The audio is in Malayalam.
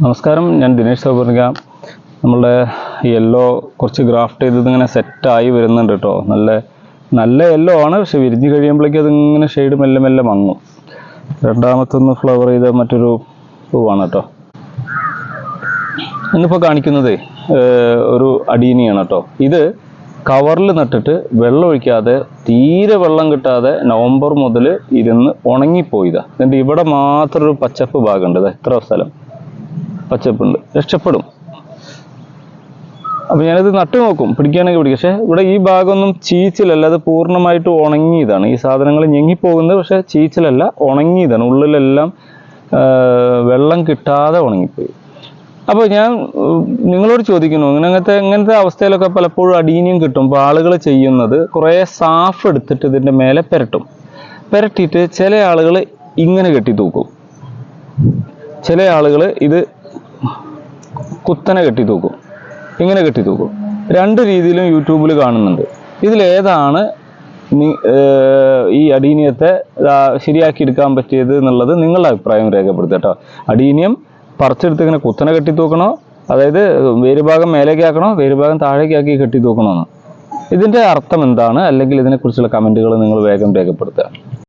നമസ്കാരം, ഞാൻ ദിനേശ് സൗപർണിക. നമ്മളുടെ യെല്ലോ കുറച്ച് ഗ്രാഫ്റ്റ് ചെയ്തത് ഇങ്ങനെ സെറ്റായി വരുന്നുണ്ട് കേട്ടോ. നല്ല യെല്ലോ ആണ്, പക്ഷെ വിരിഞ്ഞ് കഴിയുമ്പോഴേക്കും അതിങ്ങനെ ഷെയ്ഡ് മെല്ലെ മെല്ലെ മങ്ങും. രണ്ടാമത്തൊന്ന് ഫ്ലവർ ചെയ്ത മറ്റൊരു പൂവാണ് കേട്ടോ. ഇന്നിപ്പോൾ കാണിക്കുന്നത് ഒരു അഡീനിയാണ് കേട്ടോ. ഇത് കവറിൽ നട്ടിട്ട് വെള്ളം ഒഴിക്കാതെ, തീരെ വെള്ളം കിട്ടാതെ നവംബർ മുതൽ ഇരുന്ന് ഉണങ്ങിപ്പോയതാണ്. എന്നിട്ട് ഇവിടെ മാത്രം ഒരു പച്ചപ്പ് ഭാഗമുണ്ട്. എത്ര സ്ഥലം പച്ചപ്പുണ്ട്, രക്ഷപ്പെടും. അപ്പം ഞാനിത് നട്ടു നോക്കും, പിടിക്കുകയാണെങ്കിൽ പിടിക്കും. പക്ഷേ ഇവിടെ ഈ ഭാഗമൊന്നും ചീച്ചിലല്ല, അത് പൂർണ്ണമായിട്ട് ഉണങ്ങിയതാണ്. ഈ സാധനങ്ങൾ ഞെങ്ങിപ്പോകുന്നത് പക്ഷേ ചീച്ചിലല്ല, ഉണങ്ങിയതാണ്. ഉള്ളിലെല്ലാം വെള്ളം കിട്ടാതെ ഉണങ്ങിപ്പോയി. അപ്പോൾ ഞാൻ നിങ്ങളോട് ചോദിക്കുന്നു, ഇങ്ങനത്തെ അവസ്ഥയിലൊക്കെ പലപ്പോഴും അഡീനിയം കിട്ടുമ്പോൾ ആളുകൾ ചെയ്യുന്നത് കുറേ സാഫ് എടുത്തിട്ട് ഇതിൻ്റെ മേലെ പുരട്ടിയിട്ട് ചില ആളുകൾ ഇങ്ങനെ കെട്ടി തൂക്കും, ചില ആളുകൾ ഇത് കുത്തനെ കെട്ടി തൂക്കും, ഇങ്ങനെ കെട്ടി തൂക്കും. രണ്ട് രീതിയിലും യൂട്യൂബിൽ കാണുന്നുണ്ട്. ഇതിലേതാണ് ഈ അഡീനിയത്തെ ശരിയാക്കി എടുക്കാൻ പറ്റിയത് എന്നുള്ളത് നിങ്ങളുടെ അഭിപ്രായം രേഖപ്പെടുത്തുക കേട്ടോ. അഡീനിയം പറിച്ചെടുത്ത് ഇങ്ങനെ കുത്തനെ കെട്ടി തൂക്കണോ, അതായത് വേരുഭാഗം മേലേക്ക് ആക്കണോ, വേരുഭാഗം താഴേക്കാക്കി കെട്ടി തൂക്കണമെന്ന് ഇതിൻ്റെ അർത്ഥം എന്താണ്? അല്ലെങ്കിൽ ഇതിനെക്കുറിച്ചുള്ള കമൻറ്റുകൾ നിങ്ങൾ വേഗം രേഖപ്പെടുത്തുക.